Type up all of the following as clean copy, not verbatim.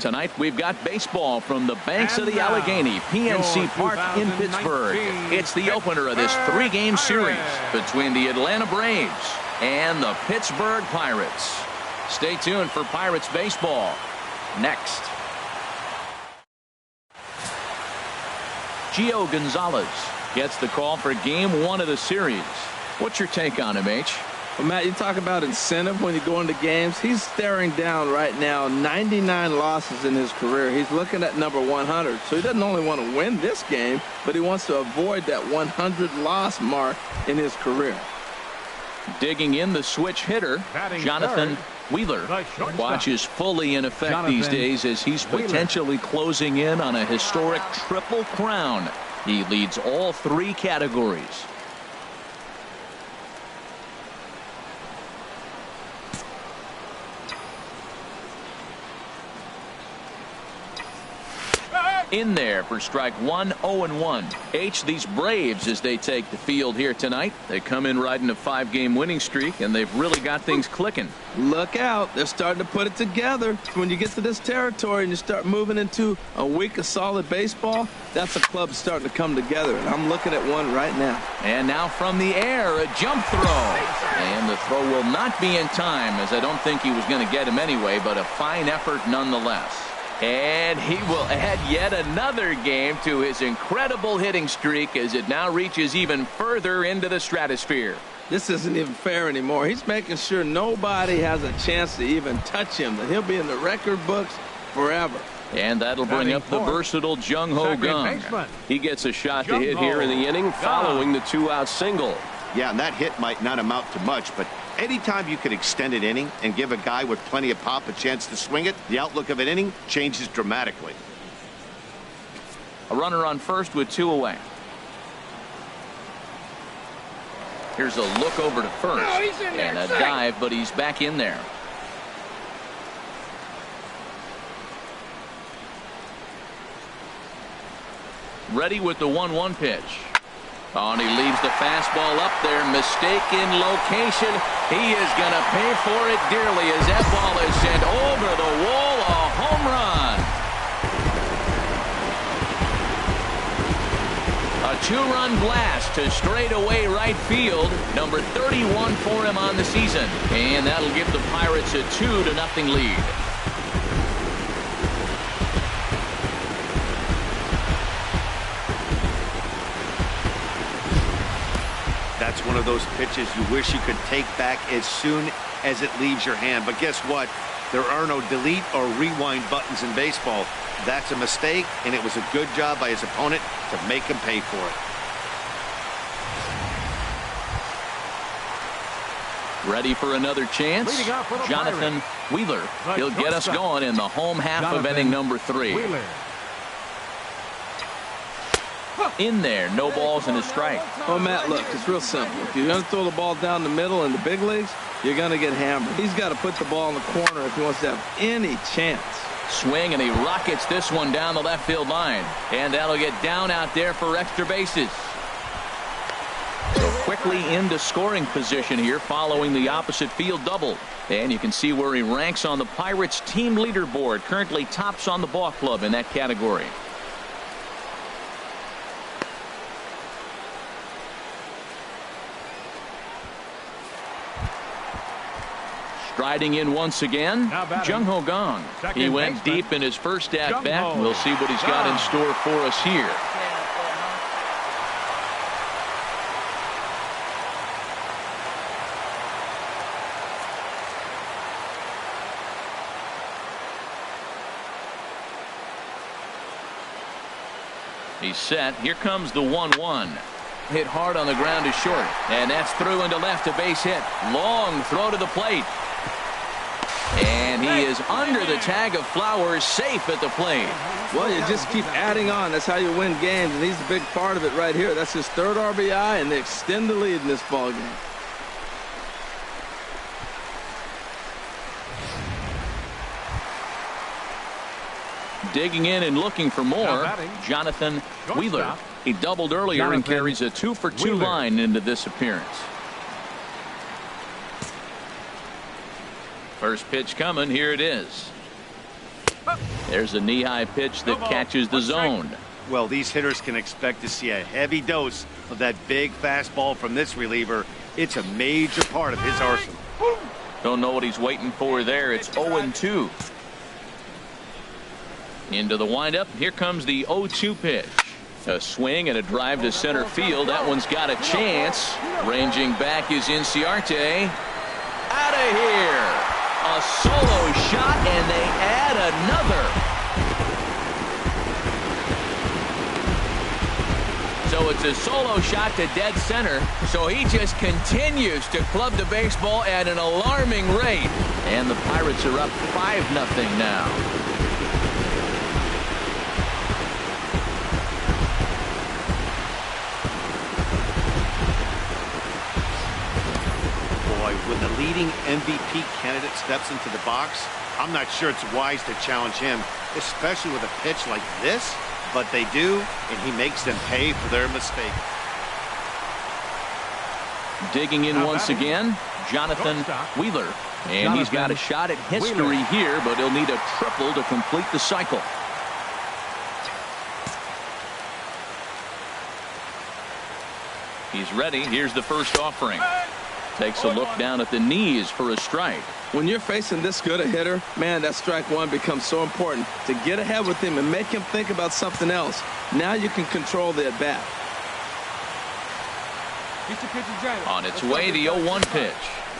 Tonight we've got baseball from the banks of the Allegheny, PNC Park in Pittsburgh. It's the opener of this 3-game series between the Atlanta Braves and the Pittsburgh Pirates. Stay tuned for Pirates baseball next. Gio Gonzalez gets the call for game 1 of the series. What's your take on him, H? Well, Matt, you talk about incentive when you go into games. He's staring down right now 99 losses in his career. He's looking at number 100. So he doesn't only want to win this game, but he wants to avoid that 100 loss mark in his career. Digging in the switch hitter, Jonathan Wheeler. Watch is fully in effect these days as he's potentially closing in on a historic triple crown. He leads all 3 categories. In there for strike 1, 0-1. H, these Braves, as they take the field here tonight, they come in riding a 5-game winning streak, and they've really got things clicking. Look out. They're starting to put it together. When you get to this territory and you start moving into a week of solid baseball, that's a club starting to come together, and I'm looking at one right now. And now from the air, a jump throw. And the throw will not be in time, as I don't think he was going to get him anyway, but a fine effort nonetheless. And he will add yet another game to his incredible hitting streak as it now reaches even further into the stratosphere. This isn't even fair anymore. He's making sure nobody has a chance to even touch him, that he'll be in the record books forever. And that'll bring up the versatile Jung-Ho Kang. He gets a shot to hit here in the inning following the 2-out single. Yeah, and that hit might not amount to much, but anytime you can extend an inning and give a guy with plenty of pop a chance to swing it, the outlook of an inning changes dramatically. A runner on first with 2 away. Here's a look over to first. And a dive, but he's back in there. Ready with the 1-1 pitch. Oh, and he leaves the fastball up there. Mistaken location. He is going to pay for it dearly as that ball is sent over the wall. A home run. A 2-run blast to straightaway right field. Number 31 for him on the season. And that'll give the Pirates a 2-0 lead. That's one of those pitches you wish you could take back as soon as it leaves your hand. But guess what? There are no delete or rewind buttons in baseball. That's a mistake, and it was a good job by his opponent to make him pay for it. Ready for another chance? Jonathan Wheeler. He'll get us going in the home half of inning number 3. In there, no balls and a strike. Oh, Matt, look, it's real simple. If you're going to throw the ball down the middle in the big leagues, you're going to get hammered. He's got to put the ball in the corner if he wants to have any chance. Swing, and he rockets this one down the left field line. And that'll get down out there for extra bases. So quickly into scoring position here following the opposite field double. And you can see where he ranks on the Pirates team leaderboard. Currently tops on the ball club in that category. Striding in once again, Jung-Ho Kang. He went deep in his first at-bat. We'll see what he's got in store for us here. He's set. Here comes the 1-1. Hit hard on the ground to short. And that's through into left, a base hit. Long throw to the plate. And he is under the tag of Flowers, safe at the plate. Well, you just keep adding on. That's how you win games, and he's a big part of it right here. That's his 3rd RBI, and they extend the lead in this ball game. Digging in and looking for more, Jonathan Wheeler. He doubled earlier and carries a 2-for-2 line into this appearance. First pitch coming. Here it is. There's a knee-high pitch that catches the zone. Well, these hitters can expect to see a heavy dose of that big fastball from this reliever. It's a major part of his arsenal. Don't know what he's waiting for there. It's 0-2. Into the windup. Here comes the 0-2 pitch. A swing and a drive to center field. That one's got a chance. Ranging back is Inciarte. Out of here. A solo shot, and they add another. So it's a solo shot to dead center. So he just continues to club the baseball at an alarming rate. And the Pirates are up 5-0 now. Boy, when the leading MVP candidate steps into the box, I'm not sure it's wise to challenge him, especially with a pitch like this. But they do, and he makes them pay for their mistake. Digging in once again, Jonathan Wheeler. And he's got a shot at history here, but he'll need a triple to complete the cycle. He's ready. Here's the first offering. Takes a look down at the knees for a strike. When you're facing this good a hitter, man, that strike one becomes so important to get ahead with him and make him think about something else. Now you can control the at-bat. On its way, the 0-1 pitch.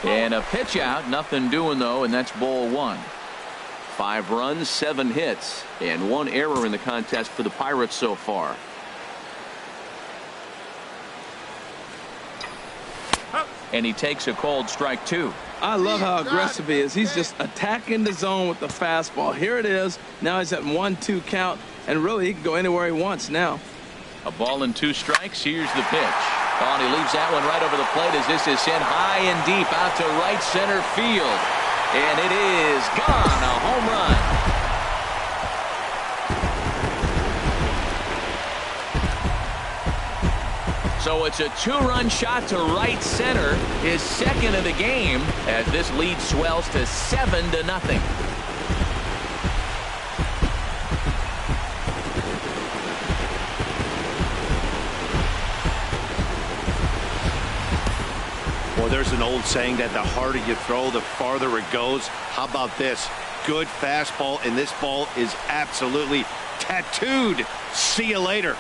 And a pitch out. Nothing doing, though, and that's ball one. 5 runs, 7 hits, and 1 error in the contest for the Pirates so far. And he takes a called strike 2. I love how aggressive he is. He's just attacking the zone with the fastball. Here it is. Now he's at 1-2 count, and really he can go anywhere he wants now. A ball and 2 strikes. Here's the pitch. Oh, and he leaves that one right over the plate as this is sent high and deep out to right center field. And it is gone. A home run. So it's a 2-run shot to right center, his second of the game, as this lead swells to 7-0. Well, there's an old saying that the harder you throw, the farther it goes. How about this? Good fastball, and this ball is absolutely tattooed. See you later.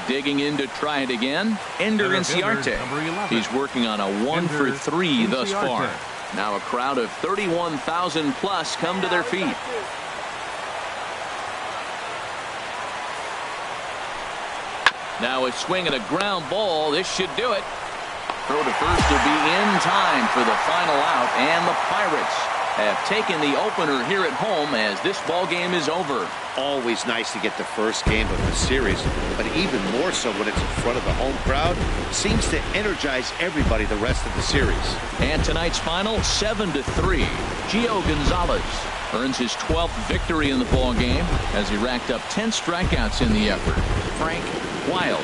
Digging in to try it again, Ender Inciarte. He's working on a 1-for-3 thus far. Now a crowd of 31,000 plus come to their feet. Now a swing and a ground ball. This should do it. Throw to first will be in time for the final out, and the Pirates have taken the opener here at home as this ball game is over. Always nice to get the first game of the series, but even more so when it's in front of the home crowd. Seems to energize everybody the rest of the series. And tonight's final, 7-3. Gio Gonzalez earns his 12th victory in the ball game as he racked up 10 strikeouts in the effort. Frank Wilds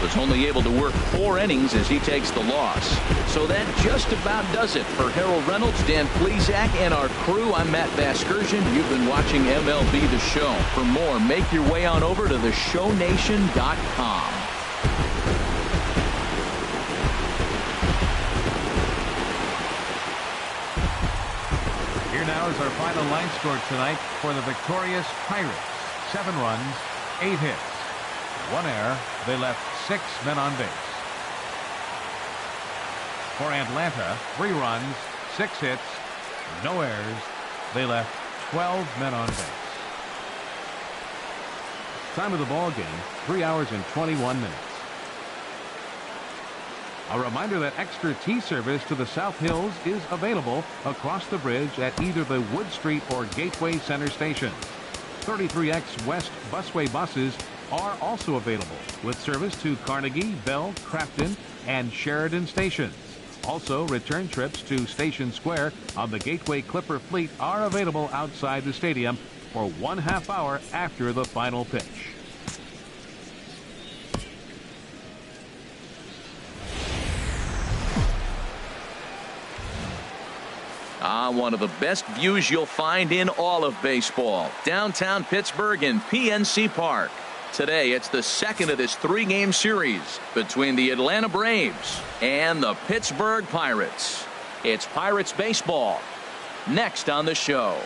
was only able to work 4 innings as he takes the loss. So that just about does it for Harold Reynolds, Dan Plesac, and our crew. I'm Matt Vasgersian. You've been watching MLB The Show. For more, make your way on over to theshownation.com. Here now is our final line score tonight for the victorious Pirates. 7 runs, 8 hits. 1 error. They left 6 men on base. For Atlanta, 3 runs, 6 hits, no errors. They left 12 men on base. Time of the ball game, 3 hours and 21 minutes. A reminder that extra T service to the South Hills is available across the bridge at either the Wood Street or Gateway Center stations. 33X West Busway buses are also available with service to Carnegie, Bell, Crafton, and Sheridan stations. Also, return trips to Station Square on the Gateway Clipper fleet are available outside the stadium for 1/2 hour after the final pitch. One of the best views you'll find in all of baseball. Downtown Pittsburgh in PNC Park. Today, it's the second of this 3-game series between the Atlanta Braves and the Pittsburgh Pirates. It's Pirates baseball. Next on the show.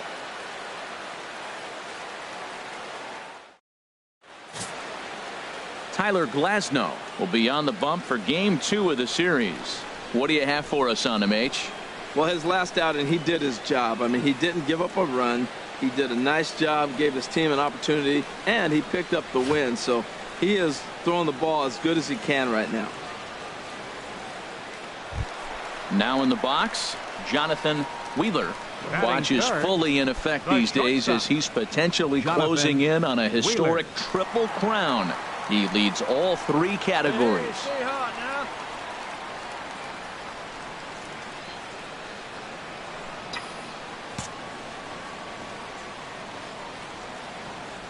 Tyler Glasnow will be on the bump for Game 2 of the series. What do you have for us on him, H? Well, his last outing, he did his job. I mean, he didn't give up a run. He did a nice job, gave his team an opportunity, and he picked up the win. So he is throwing the ball as good as he can right now. Now in the box, Jonathan Wheeler. Watch is fully in effect these days as he's potentially closing in on a historic triple crown. He leads all 3 categories.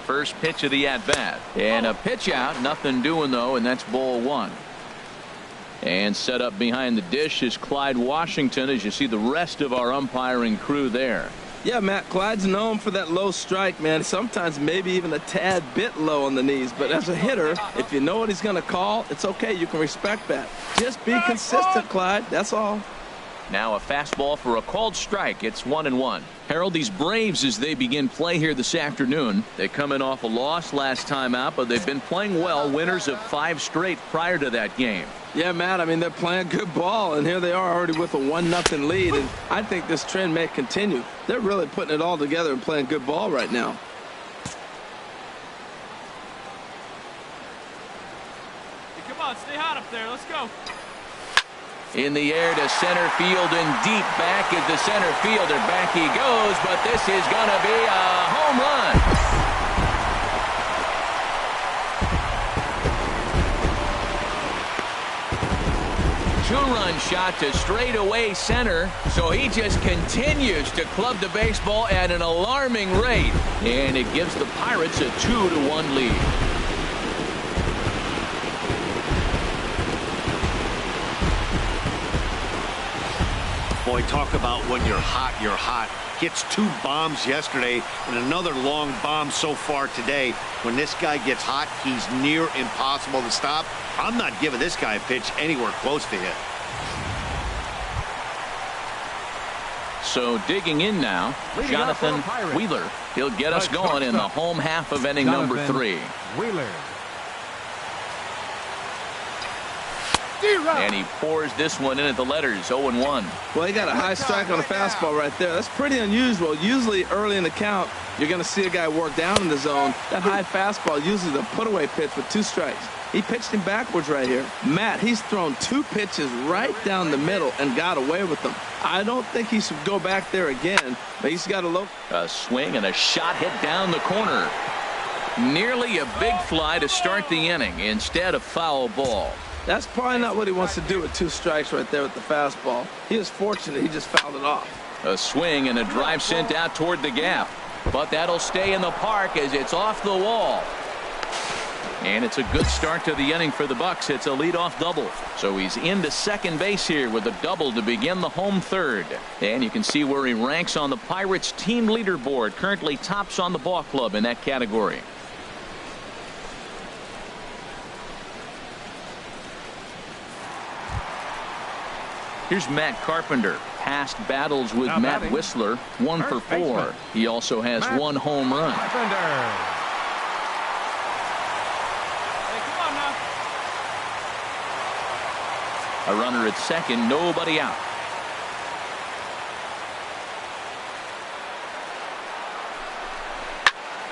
First pitch of the at-bat. And a pitch out. Nothing doing, though, and that's ball 1. And set up behind the dish is Clyde Washington, as you see the rest of our umpiring crew there. Yeah, Matt, Clyde's known for that low strike, man. Sometimes maybe even a tad bit low on the knees. But as a hitter, if you know what he's going to call, it's okay. You can respect that. Just be consistent, Clyde. That's all. Now a fastball for a called strike. It's 1-1. Harold, these Braves, as they begin play here this afternoon, they come in off a loss last time out, but they've been playing well, winners of 5 straight prior to that game. Yeah, Matt, I mean, they're playing good ball, and here they are already with a 1-0 lead, and I think this trend may continue. They're really putting it all together and playing good ball right now. Hey, come on, stay hot up there. Let's go. In the air to center field and deep back is the center fielder. Back he goes, but this is going to be a home run. Two-run shot to straightaway center, so he just continues to club the baseball at an alarming rate, and it gives the Pirates a 2-1 lead. Boy, talk about when you're hot, you're hot. Gets 2 bombs yesterday and another long bomb so far today. When this guy gets hot, he's near impossible to stop. I'm not giving this guy a pitch anywhere close to hit. So digging in now, Jonathan Wheeler. He'll get us going in the home half of inning number 3. Wheeler. And he pours this one in at the letters, 0-1. Well, he got a high strike on a fastball right there. That's pretty unusual. Usually early in the count, you're going to see a guy work down in the zone. That high fastball, usually the put-away pitch with 2 strikes. He pitched him backwards right here. Matt, he's thrown 2 pitches right down the middle and got away with them. I don't think he should go back there again, but he's got a low. A swing and a shot hit down the corner. Nearly a big fly to start the inning instead of foul ball. That's probably not what he wants to do with 2 strikes right there with the fastball. He is fortunate he just fouled it off. A swing and a drive sent out toward the gap. But that'll stay in the park as it's off the wall. And it's a good start to the inning for the Bucks. It's a leadoff double. So he's into second base here with a double to begin the home third. And you can see where he ranks on the Pirates team leaderboard. Currently tops on the ball club in that category. Here's Matt Carpenter. Past battles with Matt Whistler, 1 for 4. He also has 1 home run. Hey, come on now. A runner at second, nobody out.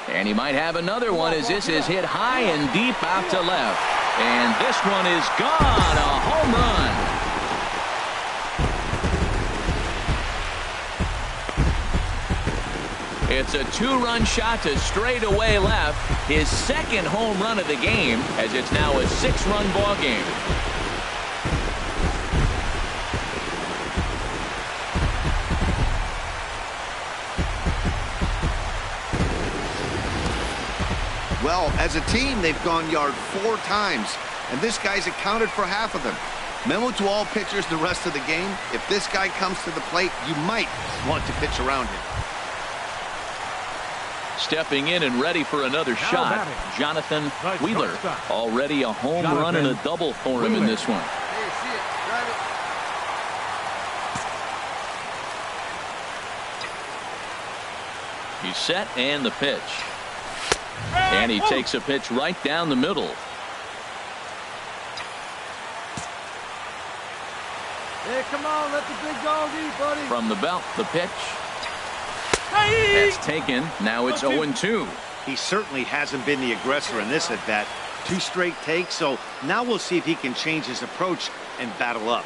And he might have another one as this is hit high and deep out to left. And this one is gone. A home run. It's a 2-run shot to straightaway left. His second home run of the game, as it's now a 6-run ball game. Well, as a team, they've gone yard 4 times, and this guy's accounted for half of them. Memo to all pitchers the rest of the game. If this guy comes to the plate, you might want to pitch around him. Stepping in and ready for another shot, Jonathan Wheeler. Already a home run and a double for him in this one. He's set and the pitch. And he takes a pitch right down the middle. Hey, come on, let the big dog eat, buddy. From the belt, the pitch. That's taken. Now it's 0-2. He certainly hasn't been the aggressor in this at bat. 2 straight takes, so now we'll see if he can change his approach and battle up.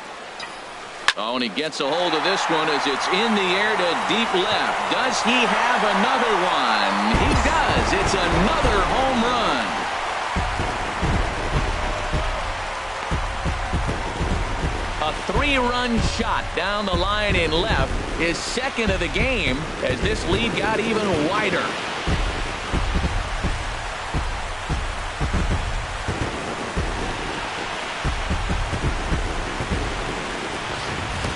Oh, and he gets a hold of this one as it's in the air to deep left. Does he have another one? He does. It's another home run. A 3-run shot down the line in left, his second of the game, as this lead got even wider.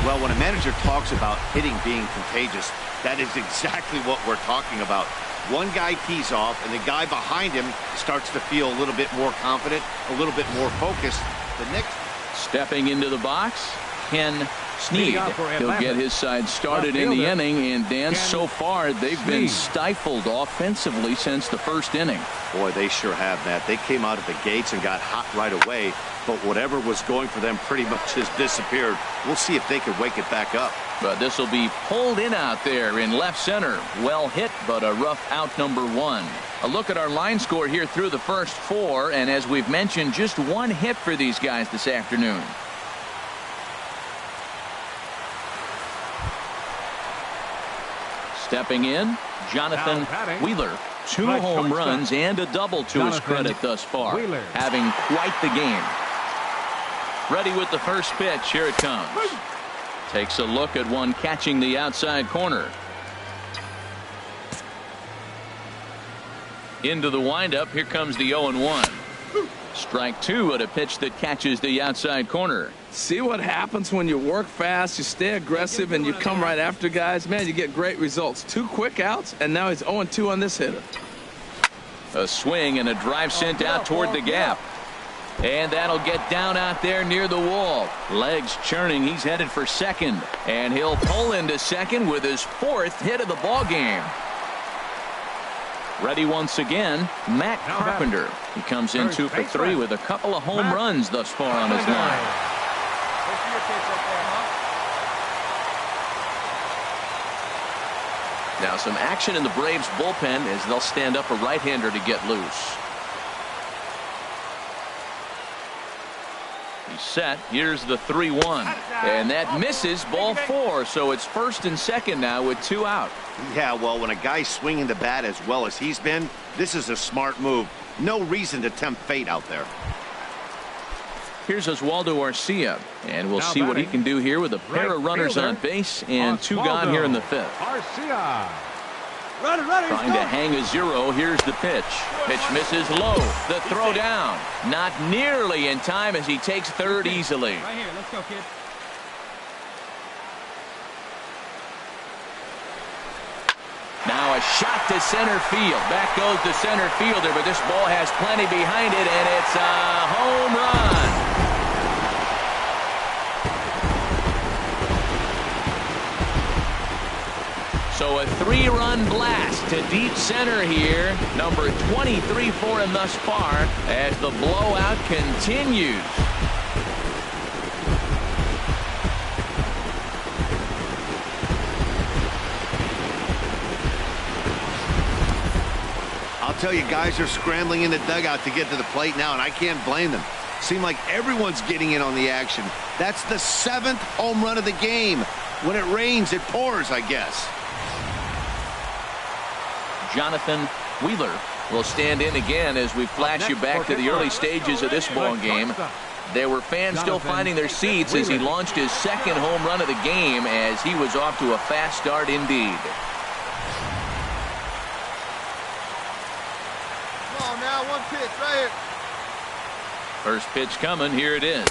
Well, when a manager talks about hitting being contagious, that is exactly what we're talking about. One guy tees off, and the guy behind him starts to feel a little bit more confident, a little bit more focused. The next... Stepping into the box, Ken Snead. He'll get his side started in the inning, and Dan, so far they've been stifled offensively since the first inning. Boy, they sure have, Matt. They came out of the gates and got hot right away, but whatever was going for them pretty much has disappeared. We'll see if they can wake it back up. But this will be pulled in out there in left center. Well hit, but a rough out, number 1. A look at our line score here through the first 4, and as we've mentioned, just 1 hit for these guys this afternoon. Stepping in, Jonathan Wheeler. 2 home runs and a double to his credit thus far. Having quite the game. Ready with the first pitch. Here it comes. Takes a look at one catching the outside corner. Into the windup. Here comes the 0-1. Strike 2 at a pitch that catches the outside corner. See what happens when you work fast, you stay aggressive, and you come right after guys? Man, you get great results. 2 quick outs, and now he's 0-2 on this hitter. A swing and a drive sent out toward the gap. And that'll get down out there near the wall. Legs churning. He's headed for second. And he'll pull into second with his 4th hit of the ball game. Ready once again, Matt Carpenter. He comes in 2 for 3 with a couple of home runs thus far on his line. Now some action in the Braves bullpen as they'll stand up a right-hander to get loose. He's set. Here's the 3-1. And that misses, ball 4. So it's first and second now with 2 out. Yeah, well, when a guy's swinging the bat as well as he's been, this is a smart move. No reason to tempt fate out there. Here's Oswaldo Arcia, and we'll see what he can do here with a pair of runners on base and 2 gone here in the 5th. Arcia. Trying to hang a 0. Here's the pitch. Pitch misses low. The throw down. Not nearly in time as he takes third easily. Right here. Let's go, kid. Now a shot to center field. Back goes the center fielder, but this ball has plenty behind it, and it's a home run. So a 3-run blast to deep center here. Number 23 for him thus far as the blowout continues. I'll tell you, guys are scrambling in the dugout to get to the plate now, and I can't blame them. Seems like everyone's getting in on the action. That's the 7th home run of the game. When it rains, it pours, I guess. Jonathan Wheeler will stand in again as we flash you back to the early stages of this ball game. There were fans still finding their seats as he launched his 2nd home run of the game as he was off to a fast start indeed. Come on now, 1 pitch right here. First pitch coming. Here it is.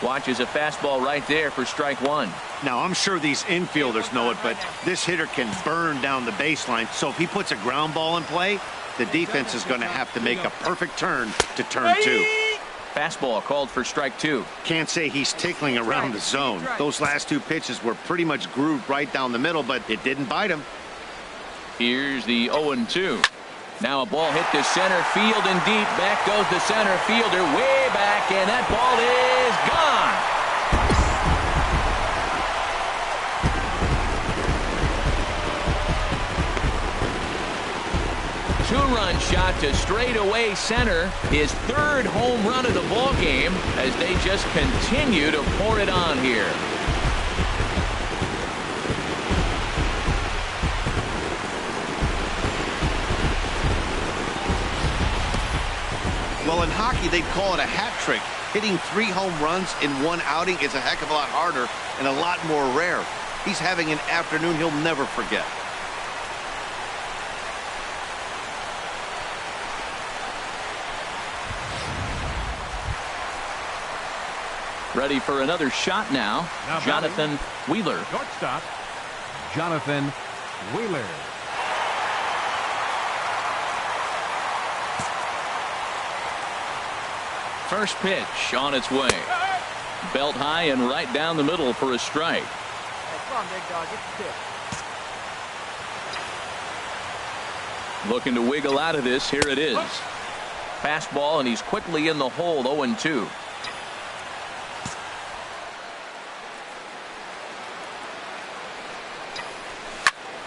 Watches a fastball right there for strike one. Now, I'm sure these infielders know it, but this hitter can burn down the baseline. So if he puts a ground ball in play, the defense is going to have to make a perfect turn to turn two. Fastball called for strike two. Can't say he's tickling around the zone. Those last two pitches were pretty much grooved right down the middle, but it didn't bite him. Here's the 0-2. Now a ball hit to center field and deep. Back goes the center fielder way back, and that ball is gone. Two-run shot to straightaway center. His third home run of the ball game as they just continue to pour it on here. Well, in hockey, they'd call it a hat trick. Hitting 3 home runs in one outing is a heck of a lot harder and a lot more rare. He's having an afternoon he'll never forget. Ready for another shot now. Jonathan Wheeler. Shortstop, Jonathan Wheeler. First pitch on its way. Belt high and right down the middle for a strike. Hey, come on, big dog. Get the pitch. Looking to wiggle out of this. Here it is. Fastball, and he's quickly in the hole. 0-2.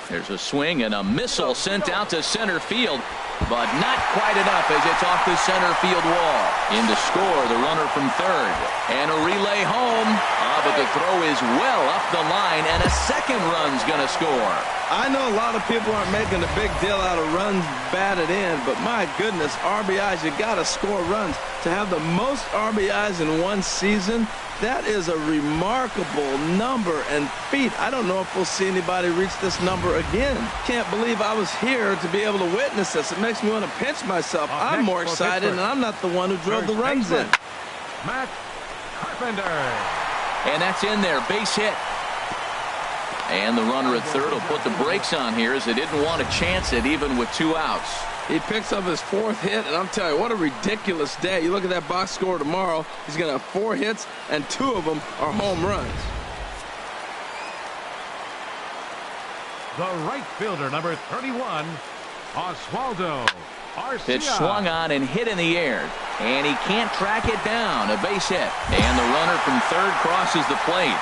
There's a swing and a missile sent out to center field, but not quite enough as it's off the center field wall. In to score, the runner from third. And a relay home. But the throw is well up the line, and a second run's going to score. I know a lot of people aren't making a big deal out of runs batted in, but my goodness, RBIs, you got to score runs. To have the most RBIs in one season, that is a remarkable number and feat. I don't know if we'll see anybody reach this number again. Can't believe I was here to be able to witness this. It makes me want to pinch myself. I'm more excited, and I'm not the one who drove the runs in. Matt Carpenter. And that's in there. Base hit. And the runner at third will put the brakes on here as they didn't want to chance it even with 2 outs. He picks up his 4th hit, and I'm telling you, what a ridiculous day. You look at that box score tomorrow, he's going to have 4 hits, and 2 of them are home runs. The right fielder, number 31, Oswaldo Arcia. Pitch swung on and hit in the air, and he can't track it down. A base hit, and the runner from third crosses the plate,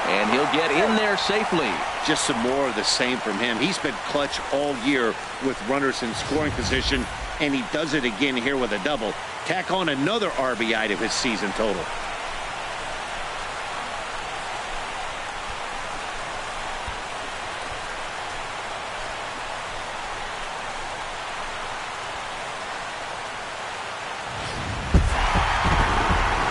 and he'll get in there safely. Just some more of the same from him. He's been clutch all year with runners in scoring position, and he does it again here with a double. Tack on another RBI to his season total.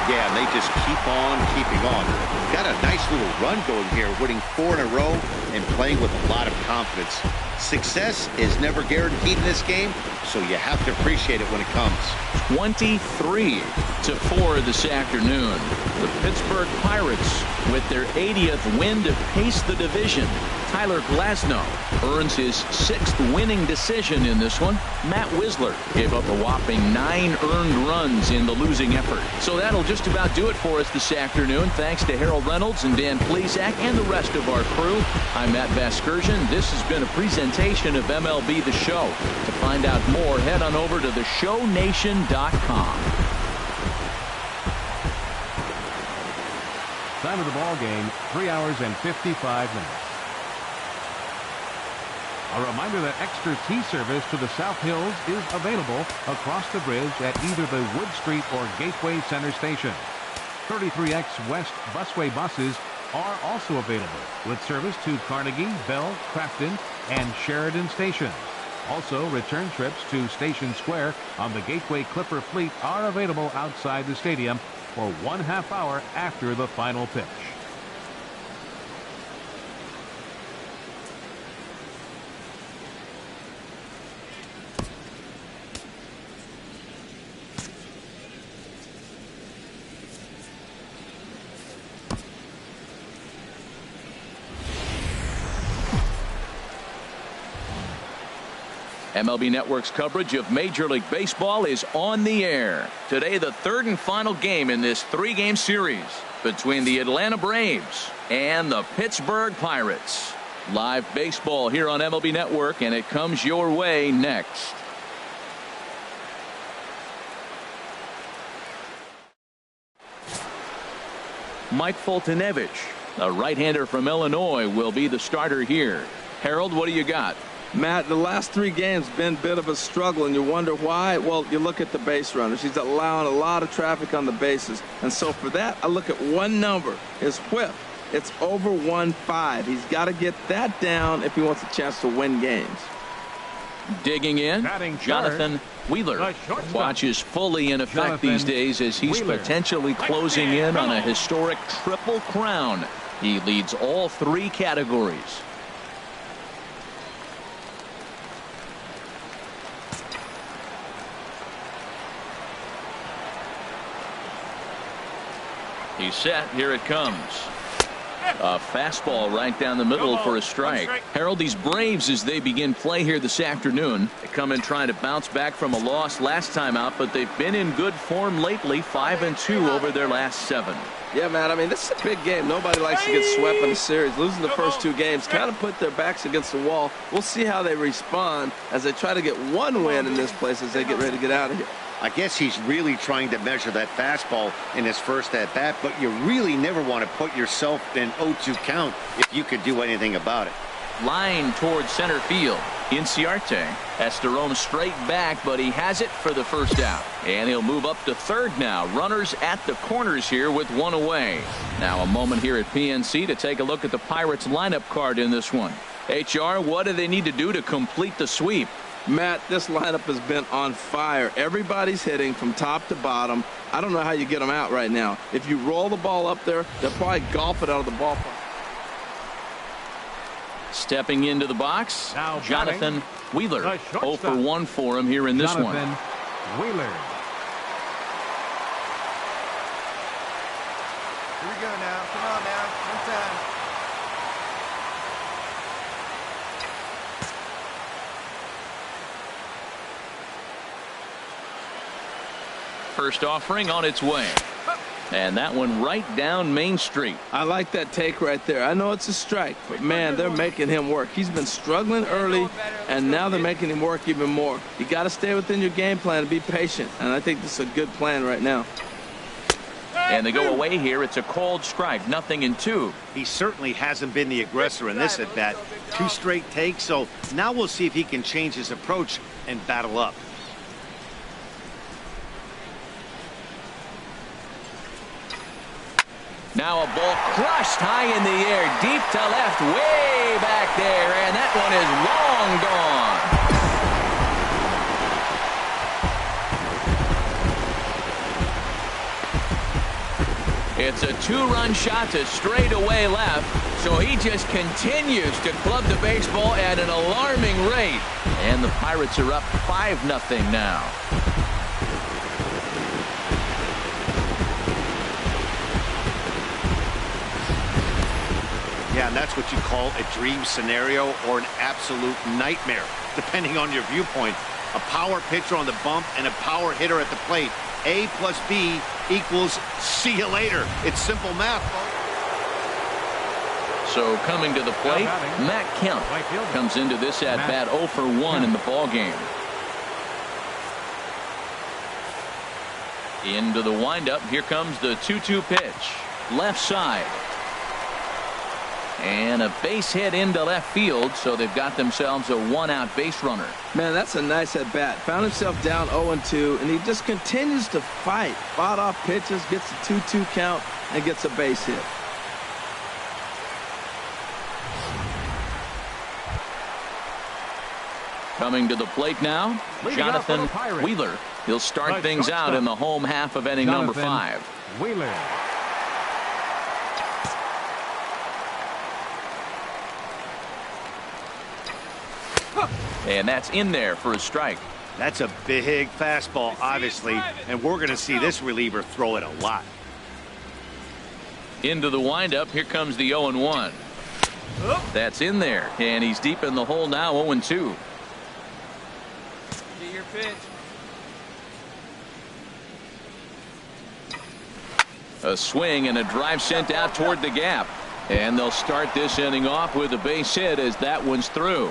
Yeah, and they just keep on keeping on. Got a nice little run going here, winning 4 in a row and playing with a lot of confidence. Success is never guaranteed in this game, so you have to appreciate it when it comes. 23-4 this afternoon. The Pittsburgh Pirates, with their 80th win to pace the division. Tyler Glasnow earns his 6th winning decision in this one. Matt Wisler gave up a whopping 9 earned runs in the losing effort. So that'll just about do it for us this afternoon. Thanks to Harold Reynolds and Dan Plesac and the rest of our crew. I'm Matt Vasgersian. This has been a presentation of MLB The Show. To find out more, head on over to theshownation.com. Time of the ball game, 3 hours and 55 minutes. A reminder that extra tea service to the South Hills is available across the bridge at either the Wood Street or Gateway Center station. 33X West busway buses are also available with service to Carnegie, Bell, Crafton, and Sheridan stations. Also, return trips to Station Square on the Gateway Clipper fleet are available outside the stadium for 1/2 hour after the final pitch. MLB Network's coverage of Major League Baseball is on the air. Today, the third and final game in this three-game series between the Atlanta Braves and the Pittsburgh Pirates. Live baseball here on MLB Network, and it comes your way next. Mike Foltynewicz, a right-hander from Illinois, will be the starter here. Harold, what do you got? Matt, the last three games been a bit of a struggle, and you wonder why. Well, you look at the base runners. He's allowing a lot of traffic on the bases. And so for that, I look at one number, his whip. It's over 1.5. He's got to get that down if he wants a chance to win games. Digging in, Jonathan Wheeler watches fully in effect these days as he's potentially closing in on a historic triple crown. He leads all three categories. He's set. Here it comes. A fastball right down the middle for a strike. Harold, these Braves, as they begin play here this afternoon, they come in trying to bounce back from a loss last time out, but they've been in good form lately, 5-2 over their last 7. Yeah, man, I mean, this is a big game. Nobody likes to get swept in a series. Losing the first two games kind of put their backs against the wall. We'll see how they respond as they try to get one win in this place as they get ready to get out of here. I guess he's really trying to measure that fastball in his first at-bat, but you really never want to put yourself in 0-2 count if you could do anything about it. Line towards center field. Inciarte has to roam straight back, but he has it for the first out. And he'll move up to third now. Runners at the corners here with one away. Now a moment here at PNC to take a look at the Pirates lineup card in this one. HR, what do they need to do to complete the sweep? Matt, this lineup has been on fire. Everybody's hitting from top to bottom. I don't know how you get them out right now. If you roll the ball up there, they'll probably golf it out of the ballpark. Stepping into the box, now Jonathan Wheeler. 0 for 1 for him here in this one. Wheeler. Here we go now. Come on now. One time. First offering on its way. And that one right down Main Street. I like that take right there. I know it's a strike, but man, they're making him work. He's been struggling early, and now they're making him work even more. You got to stay within your game plan and be patient, and I think this is a good plan right now. And they go away here. It's a called strike, 0-2. He certainly hasn't been the aggressor in this at-bat. 2 straight takes, so now we'll see if he can change his approach and battle up. Now a ball crushed high in the air, deep to left, way back there, and that one is long gone. It's a 2-run shot to straightaway left, so he just continues to club the baseball at an alarming rate. And the Pirates are up 5-0 now. Yeah, and that's what you call a dream scenario or an absolute nightmare, depending on your viewpoint. A power pitcher on the bump and a power hitter at the plate. A plus B equals see you later. It's simple math. So coming to the plate, Matt Kemp comes into this at-bat 0 for 1 in the ballgame. Into the windup. Here comes the 2-2 pitch. Left side. And a base hit into left field, so they've got themselves a 1-out base runner. Man, that's a nice at-bat. Found himself down 0-2, and he just continues to fight. Fought off pitches, gets a 2-2 count, and gets a base hit. Coming to the plate now, Jonathan Wheeler. He'll start things out in the home half of inning number 5. Wheeler. And that's in there for a strike. That's a big fastball, obviously, and we're going to see this reliever throw it a lot. Into the windup. Here comes the 0-1. That's in there, and he's deep in the hole now, 0-2. your pitch. A swing and a drive sent out toward the gap. And they'll start this inning off with a base hit as that one's through.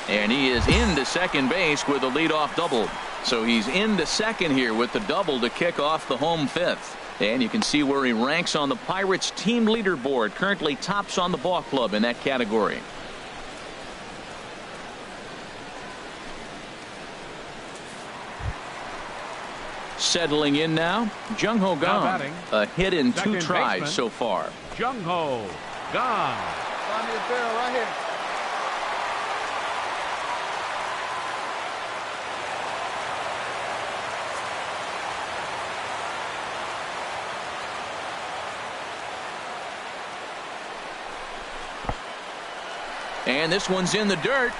And he is into second base with a leadoff double. So he's into second here with the double to kick off the home fifth. And you can see where he ranks on the Pirates team leaderboard. Currently tops on the ball club in that category. Settling in now, Jung Ho Kang. A hit in two tries so far. Jung Ho Kang. Find me the barrel right here. And this one's in the dirt.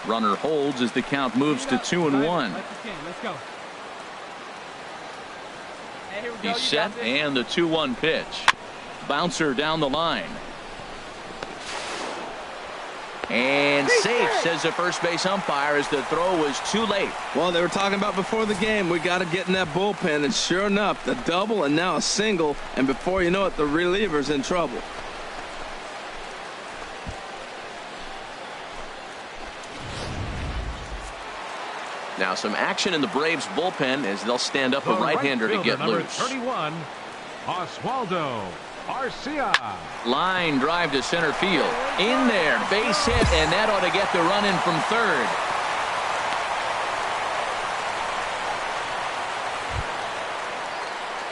Runner holds as the count moves to 2-1. Let's go. Hey, here we go. He's set and the 2-1 pitch. Bouncer down the line. And safe, says the first base umpire, as the throw was too late. Well, they were talking about before the game, we got to get in that bullpen, and sure enough, the double and now a single, and before you know it, the reliever's in trouble. Now some action in the Braves bullpen as they'll stand up a right-hander to get number loose. 31, Oswaldo Arcia. Line drive to center field. In there, base hit, and that ought to get the run in from third.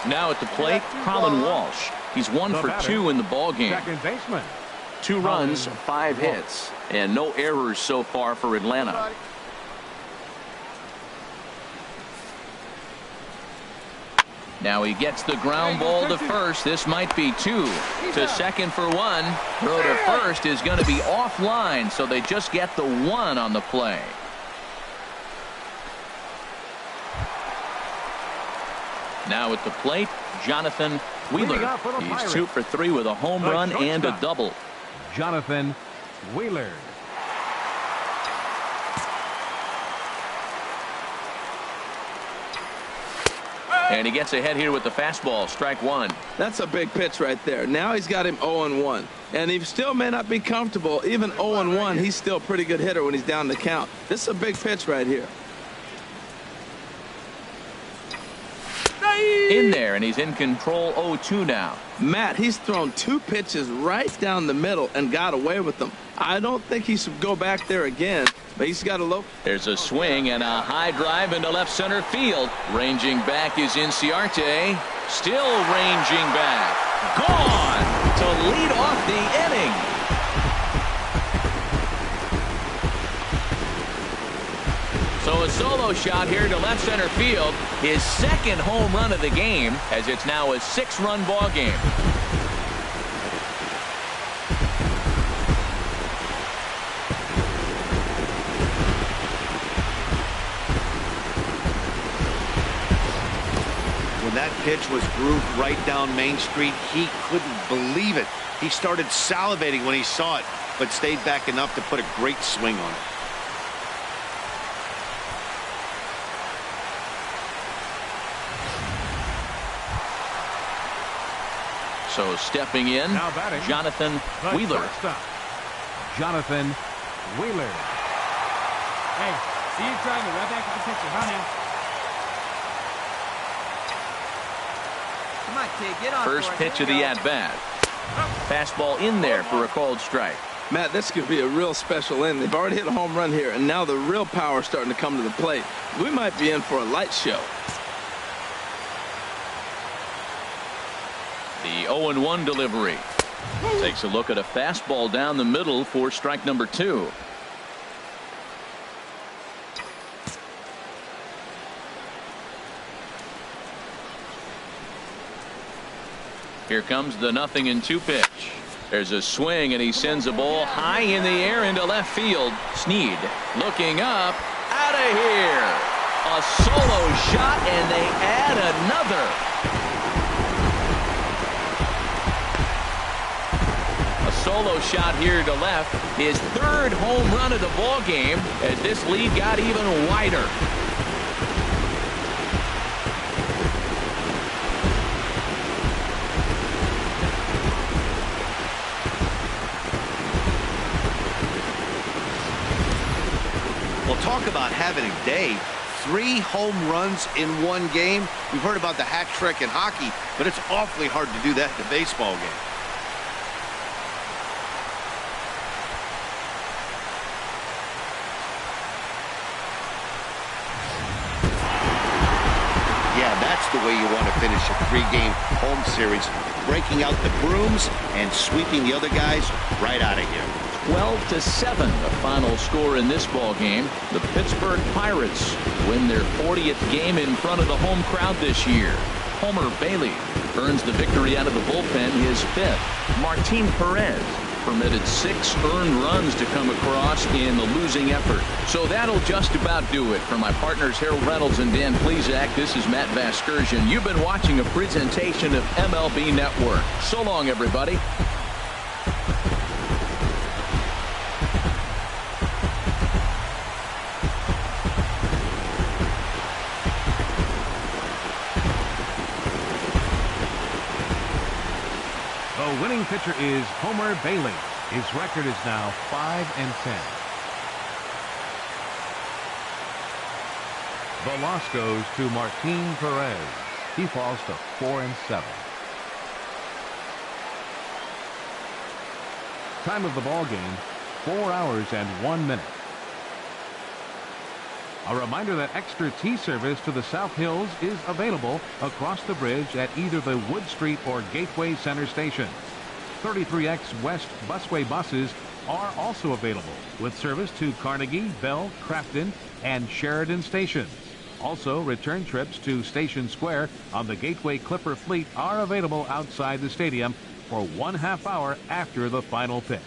Now at the plate, Colin Walsh. He's 1 for 2 in the ball game. Second baseman. 2 runs, 5 hits, and no errors so far for Atlanta. Now he gets the ground ball to first. This might be 2. To second for 1. Throw to first is going to be offline, so they just get the 1 on the play. Now at the plate, Jonathan Wheeler. He's 2 for 3 with a home run and a double. Jonathan Wheeler. And he gets ahead here with the fastball. Strike 1. That's a big pitch right there. Now he's got him 0-1. And he still may not be comfortable. Even 0-1, he's still a pretty good hitter when he's down the count. This is a big pitch right here. In there, and he's in control 0-2 now. Matt, he's thrown 2 pitches right down the middle and got away with them. I don't think he should go back there again, but he's got a low. There's a swing and a high drive into left center field. Ranging back is Inciarte. Still ranging back. Gone to lead off the inning. So a solo shot here to left center field. His second home run of the game, as it's now a 6-run ball game. When that pitch was grooved right down Main Street, he couldn't believe it. He started salivating when he saw it, but stayed back enough to put a great swing on it. So stepping in, Jonathan Wheeler. Jonathan Wheeler. Hey, see you trying to right back to the pitcher, huh now? Come on, kid, get on. First pitch of the at-bat. Fastball in there for a called strike. Matt, this could be a real special inning. They've already hit a home run here, and now the real power is starting to come to the plate. We might be in for a light show. The 0-1 delivery. Takes a look at a fastball down the middle for strike number 2. Here comes the 0-2 pitch. There's a swing, and he sends a ball high in the air into left field. Snead looking up, out of here. A solo shot, and they add another. solo shot here to left. His third home run of the ball game as this lead got even wider. Well, talk about having a day. 3 home runs in one game. We've heard about the hat trick in hockey, but it's awfully hard to do that in a baseball game. Yeah, that's the way you want to finish a 3-game home series. Breaking out the brooms and sweeping the other guys right out of here. 12-7, the final score in this ball game. The Pittsburgh Pirates win their 40th game in front of the home crowd this year. Homer Bailey earns the victory out of the bullpen, his 5th. Martin Perez permitted 6 earned runs to come across in the losing effort. So that'll just about do it. For my partners Harold Reynolds and Dan Plesac, this is Matt Vasgersian. You've been watching a presentation of MLB Network. So long, everybody. The winning pitcher is Homer Bailey. His record is now 5-10. The loss goes to Martin Perez. He falls to 4-7. Time of the ball game, 4 hours and 1 minute. A reminder that extra tea service to the South Hills is available across the bridge at either the Wood Street or Gateway Center stations. 33X West busway buses are also available with service to Carnegie, Bell, Crafton, and Sheridan stations. Also, return trips to Station Square on the Gateway Clipper fleet are available outside the stadium for 1/2 hour after the final pitch.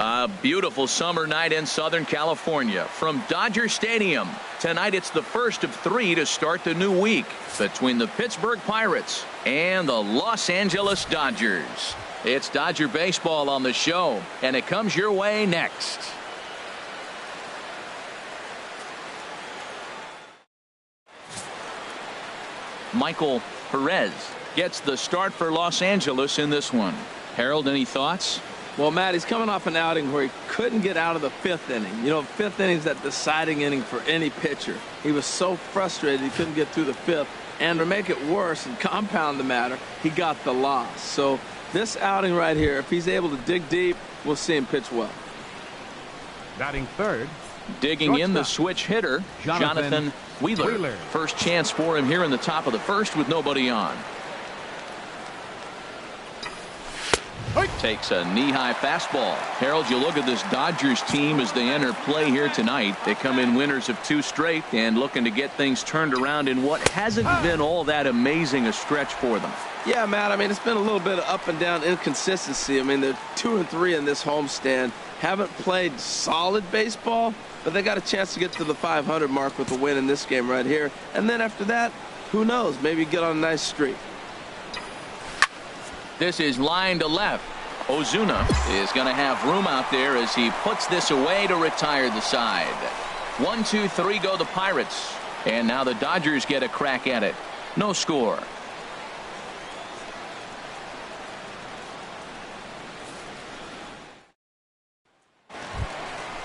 A beautiful summer night in Southern California from Dodger Stadium. Tonight it's the first of 3 to start the new week between the Pittsburgh Pirates and the Los Angeles Dodgers. It's Dodger baseball on the show, and it comes your way next. Michael Perez gets the start for Los Angeles in this one. Harold, any thoughts? Well, Matt, he's coming off an outing where he couldn't get out of the 5th inning. You know, 5th inning is that deciding inning for any pitcher. He was so frustrated he couldn't get through the 5th. And to make it worse and compound the matter, he got the loss. So this outing right here, if he's able to dig deep, we'll see him pitch well. Batting third. Digging in the switch hitter, Jonathan Wheeler. First chance for him here in the top of the first with nobody on. Takes a knee-high fastball. Harold, you look at this Dodgers team as they enter play here tonight. They come in winners of 2 straight and looking to get things turned around in what hasn't been all that amazing a stretch for them. Yeah, Matt, I mean, it's been a little bit of up and down inconsistency. I mean, they're 2-3 in this homestand. Haven't played solid baseball, but they got a chance to get to the 500 mark with a win in this game right here. And then after that, who knows? Maybe get on a nice streak. This is line to left. Ozuna is going to have room out there as he puts this away to retire the side. 1, 2, 3 go the Pirates. And now the Dodgers get a crack at it. No score.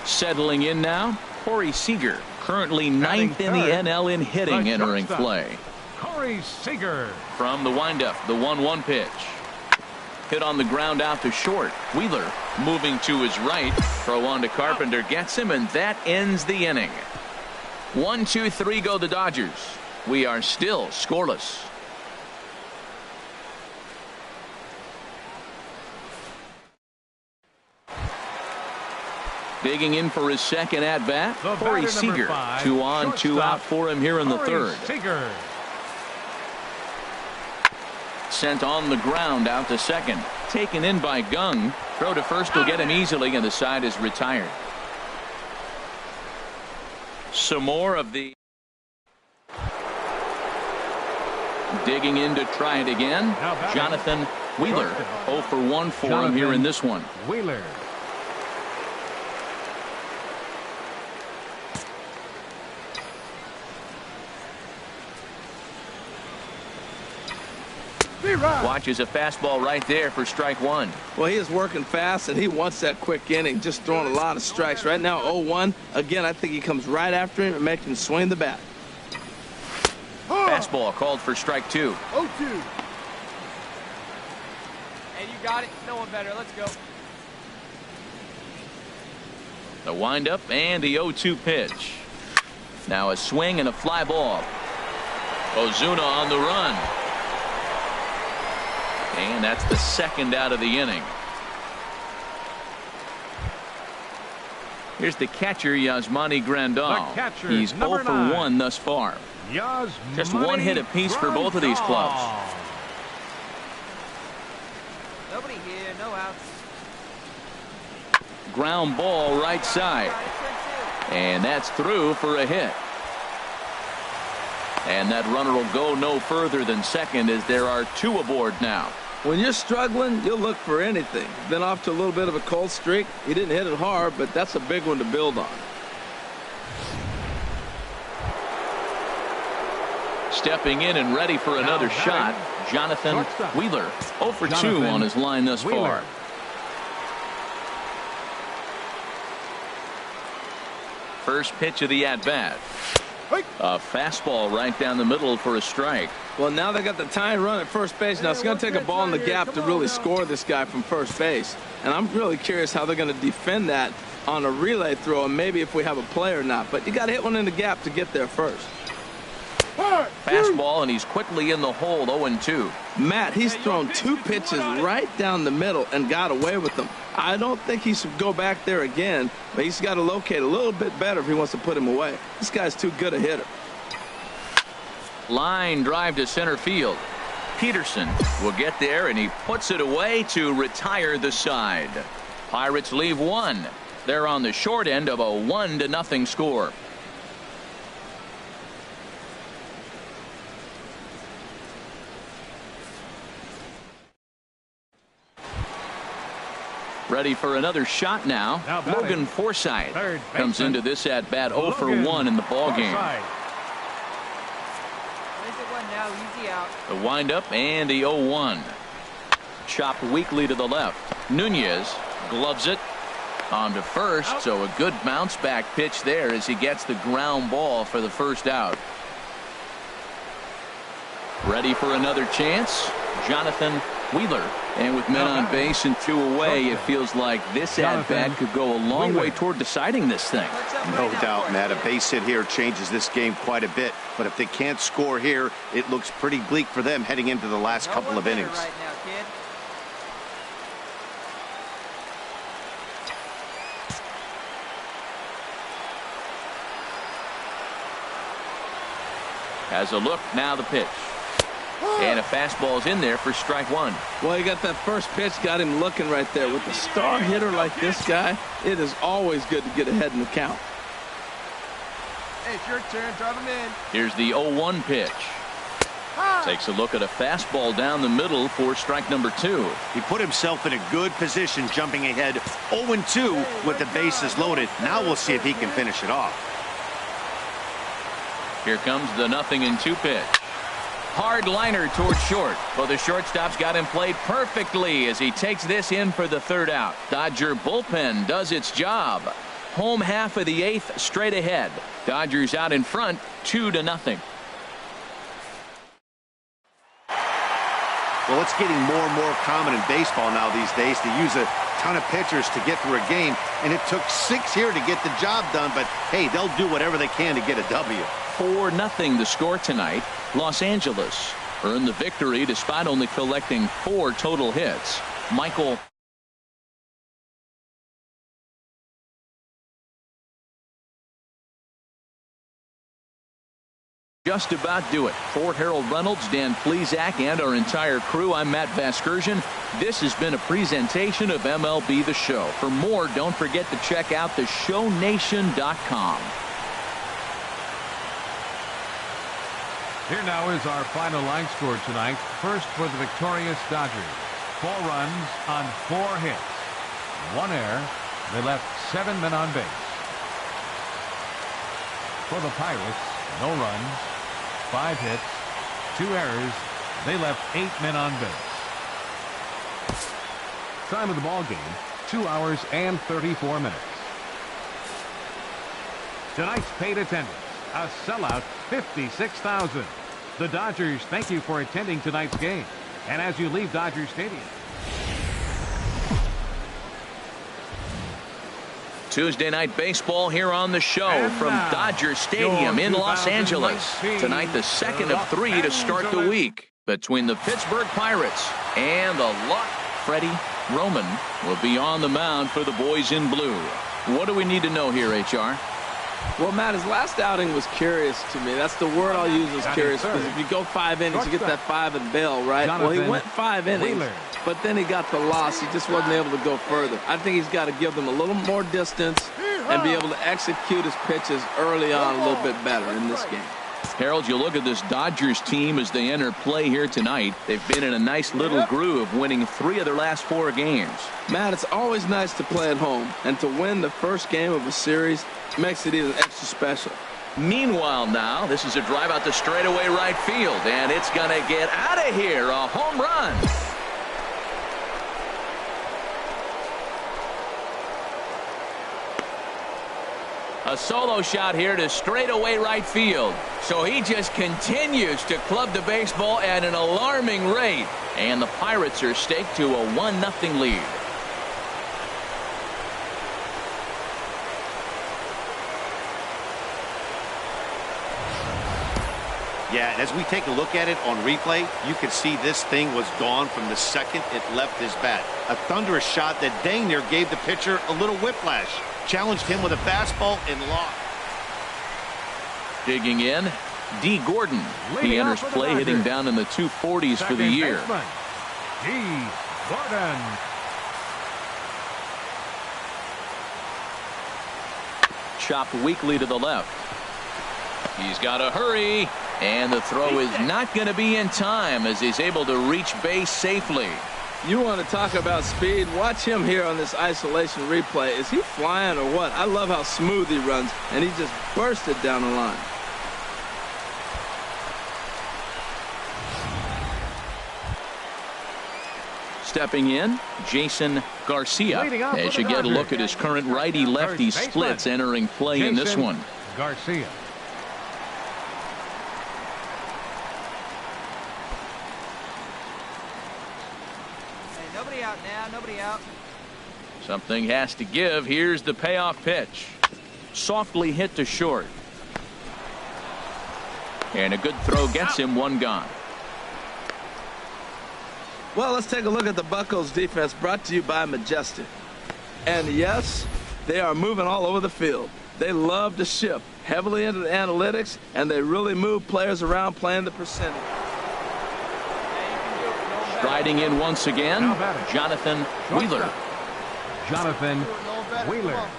Settling in now, Corey Seager, currently 9th in the NL in hitting, entering play. Corey Seager. From the windup, the 1-1 pitch. Hit on the ground out to short. Wheeler moving to his right. Throw on to Carpenter gets him, and that ends the inning. 1, 2, 3 go the Dodgers. We are still scoreless. Digging in for his second at bat, Corey Seager. 2 on, 2 out for him here in the third. Seager. Sent on the ground out to second. Taken in by Gung. Throw to first will get him easily, and the side is retired. Some more of the digging in to try it again. Jonathan Wheeler. 0 for 1 for him here in this one. Wheeler. Watches a fastball right there for strike 1. Well, he is working fast, and he wants that quick inning, just throwing a lot of strikes. Right now, 0-1. Again, I think he comes right after him and makes him swing the bat. Fastball called for strike 2. 0-2. Hey, you got it. No one better. Let's go. The windup and the 0-2 pitch. Now a swing and a fly ball. Ozuna on the run. And that's the second out of the inning. Here's the catcher, Yasmani Grandal. He's 0 for 1 thus far. Just 1 hit apiece for both of these clubs. Nobody here, no outs. Ground ball right side. And that's through for a hit. And that runner will go no further than second as there are 2 aboard now. When you're struggling, you'll look for anything. Been off to a little bit of a cold streak. He didn't hit it hard, but that's a big one to build on. Stepping in and ready for another shot, Jonathan Wheeler. 0 for 2 on his line thus far. First pitch of the at-bat. A fastball right down the middle for a strike. Well, now they got the tying run at first base. Now it's going to take a ball in the gap to really score this guy from first base. And I'm really curious how they're going to defend that on a relay throw, and maybe if we have a play or not. But you got to hit one in the gap to get there first. Fastball, and he's quickly in the hole, 0-2. Matt, he's thrown 2 pitches right down the middle and got away with them. I don't think he should go back there again, but he's got to locate a little bit better if he wants to put him away. This guy's too good a hitter. Line drive to center field. Peterson will get there, and he puts it away to retire the side. Pirates leave 1. They're on the short end of a 1-0 score. Ready for another shot now. Logan Forsythe comes into this at bat 0 for 1 in the ball game. The windup and the 0-1. Chopped weakly to the left. Nunez gloves it on to first, so a good bounce back pitch there as he gets the ground ball for the first out. Ready for another chance. Jonathan Wheeler. And with men on base and 2 away, it feels like this at-bat could go a long way toward deciding this thing. No doubt, Matt. A base hit here changes this game quite a bit. But if they can't score here, it looks pretty bleak for them heading into the last couple of innings. Right now, kid. Has a look, now the pitch. And a fastball's in there for strike 1. Well, you got that first pitch, got him looking right there. With a star hitter like this guy, it is always good to get ahead in the count. Hey, it's your turn. Drive him in. Here's the 0-1 pitch. Takes a look at a fastball down the middle for strike number 2. He put himself in a good position jumping ahead 0-2 with the bases loaded. Now we'll see if he can finish it off. Here comes the 0-2 pitch. Hard liner towards short. Well, the shortstop's got him played perfectly as he takes this in for the 3rd out. Dodger bullpen does its job. Home half of the 8th straight ahead. Dodgers out in front 2-0. Well, it's getting more and more common in baseball now these days to use a ton of pitchers to get through a game, and it took 6 here to get the job done, but hey, they'll do whatever they can to get a W. 4-0 the score tonight. Los Angeles earned the victory despite only collecting 4 total hits. Michael just about do it. For Harold Reynolds, Dan Plesac, and our entire crew, I'm Matt Vasgersian. This has been a presentation of MLB The Show. For more, don't forget to check out theshownation.com. Here now is our final line score tonight. First for the victorious Dodgers. 4 runs on 4 hits. 1 error. They left 7 men on base. For the Pirates, no runs, 5 hits, 2 errors. They left 8 men on base. Time of the ball game, 2 hours and 34 minutes. Tonight's paid attendance, a sellout 56,000. The Dodgers thank you for attending tonight's game. And as you leave Dodger Stadium. Tuesday night baseball here on the show from Dodger Stadium in Los Angeles. Tonight, the second of 3 to start the week between the Pittsburgh Pirates and the Luck. Freddie Roman will be on the mound for the boys in blue. What do we need to know here, HR? Well, Matt, his last outing was curious to me. That's the word I'll use, is curious, because if you go 5 innings, you get that 5 and bail, right? Well, he went 5 innings, but then he got the loss. He just wasn't able to go further. I think he's got to give them a little more distance and be able to execute his pitches early on a little bit better in this game. Harold, you look at this Dodgers team as they enter play here tonight. They've been in a nice little groove, winning 3 of their last 4 games. Matt, it's always nice to play at home, and to win the first game of a series makes it even extra special. Meanwhile now, this is a drive out to straightaway right field, and it's going to get out of here. A home run. A solo shot here to straightaway right field. So he just continues to club the baseball at an alarming rate. And the Pirates are staked to a 1-0 lead. Yeah, and as we take a look at it on replay, you can see this thing was gone from the second it left his bat. A thunderous shot that dang near gave the pitcher a little whiplash. Challenged him with a fastball and lost. Digging in, D. Gordon. He enters play hitting down in the 240s for the year. D. Gordon. Chopped weakly to the left. He's got to hurry, and the throw is not going to be in time as he's able to reach base safely. You want to talk about speed? Watch him here on this isolation replay. Is he flying or what? I love how smooth he runs, and he just bursted down the line. Stepping in, Jason Garcia. As you get a look at his current righty-lefty splits entering play in this one. Garcia. Hey, nobody out now. Nobody out. Something has to give. Here's the payoff pitch. Softly hit to short. And a good throw gets him one gone. Well, let's take a look at the Buccos defense, brought to you by Majestic. And yes, they are moving all over the field. They love to shift heavily into the analytics, and they really move players around playing the percentage. Striding in once again, Jonathan Wheeler. Jonathan Wheeler.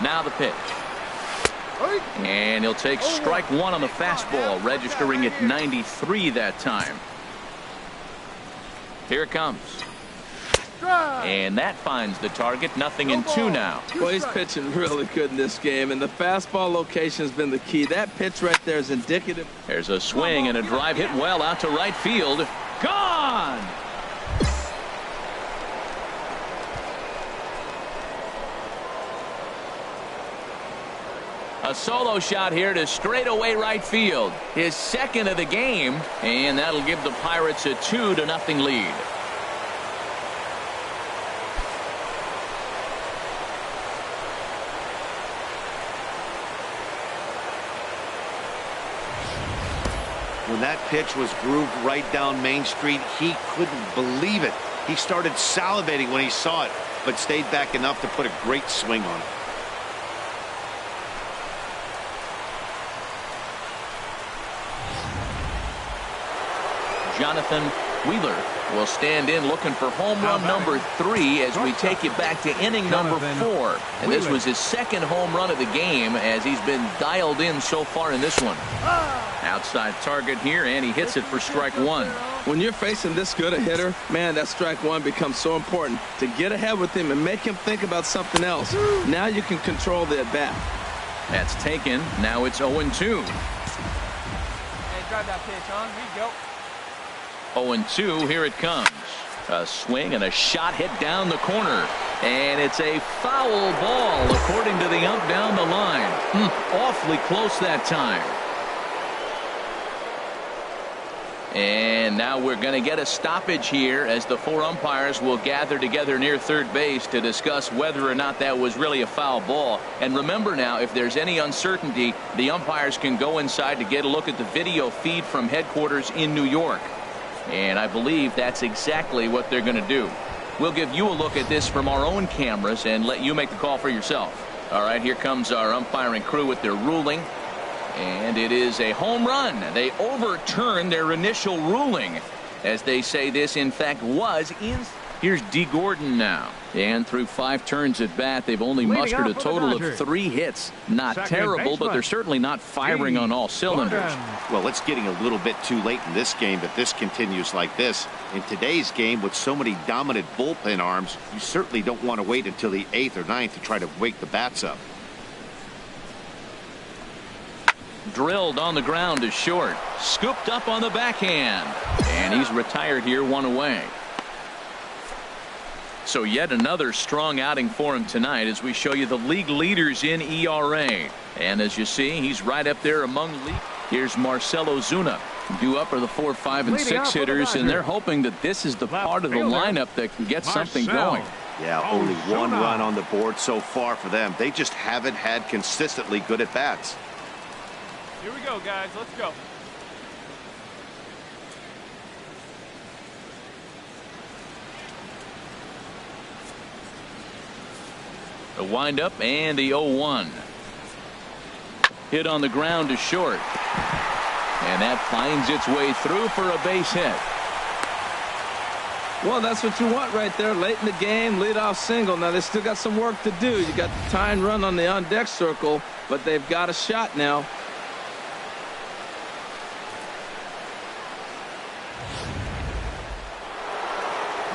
Now the pitch. And he'll take strike one on the fastball, registering at 93 that time. Here it comes. And that finds the target. 0-2 now. Well, he's pitching really good in this game, and the fastball location has been the key. That pitch right there is indicative. There's a swing and a drive hit well out to right field. Gone! A solo shot here to straightaway right field. His second of the game, and that'll give the Pirates a 2-0 lead. When that pitch was grooved right down Main Street, he couldn't believe it. He started salivating when he saw it, but stayed back enough to put a great swing on it. Jonathan Wheeler will stand in looking for home run number 3 as we take it back to inning number 4. And this was his second home run of the game as he's been dialed in so far in this one. Outside target here, and he hits it for strike one. When you're facing this good a hitter, man, that strike one becomes so important to get ahead with him and make him think about something else. Now you can control the at-bat. That's taken. Now it's 0-2. Hey, drive that pitch, huh? Here you go. 0-2, here it comes. A swing and a shot hit down the corner. And it's a foul ball, according to the ump down the line. Awfully close that time. And now we're going to get a stoppage here as the 4 umpires will gather together near third base to discuss whether or not that was really a foul ball. And remember now, if there's any uncertainty, the umpires can go inside to get a look at the video feed from headquarters in New York. And I believe that's exactly what they're going to do. We'll give you a look at this from our own cameras and let you make the call for yourself. All right, here comes our umpiring crew with their ruling. And it is a home run. They overturned their initial ruling as they say this, in fact, was in. Here's D. Gordon now. And through 5 turns at bat, they've only mustered a total of 3 hits. Not terrible, but they're certainly not firing on all cylinders. Well, it's getting a little bit too late in this game, but this continues like this. In today's game, with so many dominant bullpen arms, you certainly don't want to wait until the 8th or 9th to try to wake the bats up. Drilled on the ground to short. Scooped up on the backhand. And he's retired here, 1 away. So yet another strong outing for him tonight as we show you the league leaders in ERA. And as you see, he's right up there among league. Here's Marcell Ozuna. Due up are the 4, 5, and 6 hitters, and they're hoping that this is the part of the lineup that can get something going. Yeah, only 1 run on the board so far for them. They just haven't had consistently good at-bats. Here we go, guys. Let's go. The windup and the 0-1. Hit on the ground to short. And that finds its way through for a base hit. Well, that's what you want right there. Late in the game, leadoff single. Now, they still got some work to do. You got the tying run on the on-deck circle, but they've got a shot now.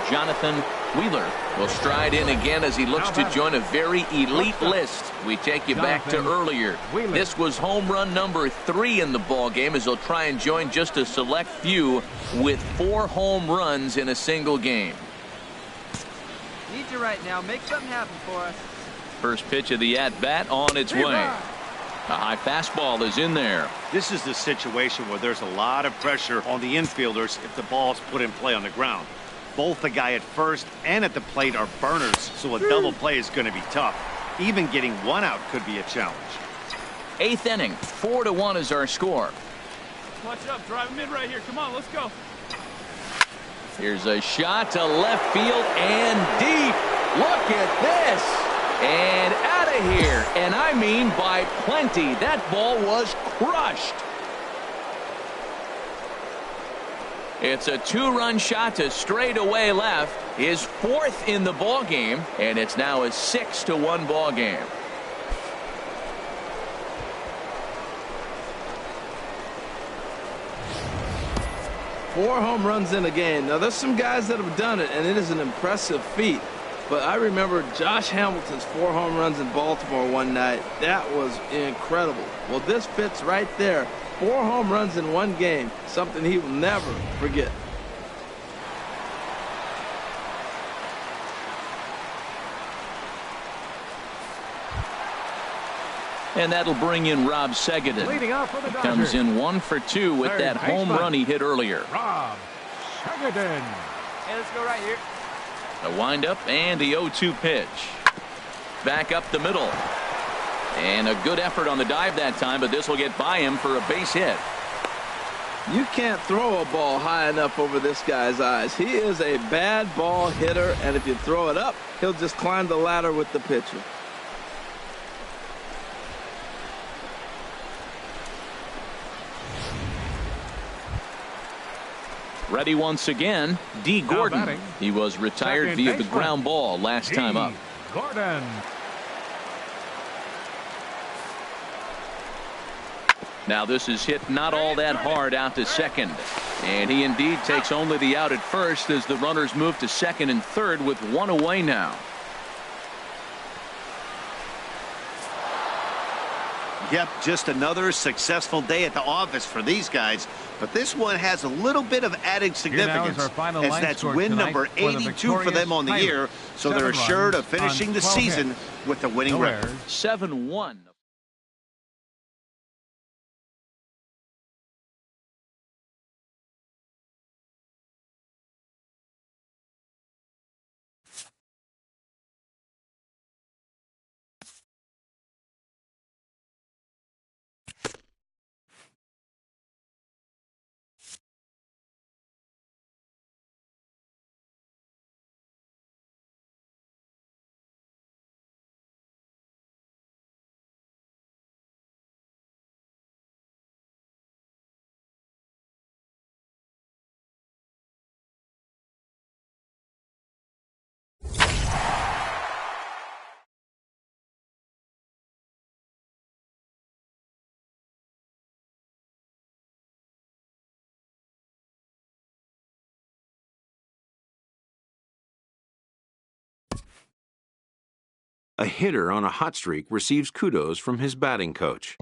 Jonathan Wheeler will stride in again as he looks to join a very elite list. We take you back to earlier. This was home run number 3 in the ball game as he'll try and join just a select few with 4 home runs in a single game. Need you right now. Make something happen for us. First pitch of the at-bat on its way. A high fastball is in there. This is the situation where there's a lot of pressure on the infielders if the ball's put in play on the ground. Both the guy at first and at the plate are burners, so a double play is going to be tough. Even getting one out could be a challenge. 8th inning, 4-1 is our score. Clutch up, drive him in right here. Come on, let's go. Here's a shot to left field and deep. Look at this. And out of here. And I mean by plenty. That ball was crushed. It's a 2-run shot to straightaway left, his 4th in the ball game, and it's now a 6-1 ball game. Four home runs in a game. Now, there's some guys that have done it, and it is an impressive feat. But I remember Josh Hamilton's 4 home runs in Baltimore one night. That was incredible. Well, this fits right there. 4 home runs in one game, something he will never forget. And that'll bring in Rob Segedin. Leading off for the Dodgers. Comes in 1 for 2 with that home run he hit earlier. Rob Segedin. Hey, let's go right here. A windup and the 0-2 pitch. Back up the middle. And a good effort on the dive that time, but this will get by him for a base hit. You can't throw a ball high enough over this guy's eyes. He is a bad ball hitter, and if you throw it up, he'll just climb the ladder with the pitcher. Ready once again, D. Gordon. batting. He was retired Second via the baseman. ground ball last time up. Gordon. Now this is hit not all that hard out to second. And he indeed takes only the out at first as the runners move to second and third with 1 away now. Yep, just another successful day at the office for these guys. But this one has a little bit of added significance, our final as line that's score win tonight number for the 82 for them on the victorious year, so 7 they're assured runs of finishing on the 12 season hits. with the winning No record. errors. 7-1. A hitter on a hot streak receives kudos from his batting coach.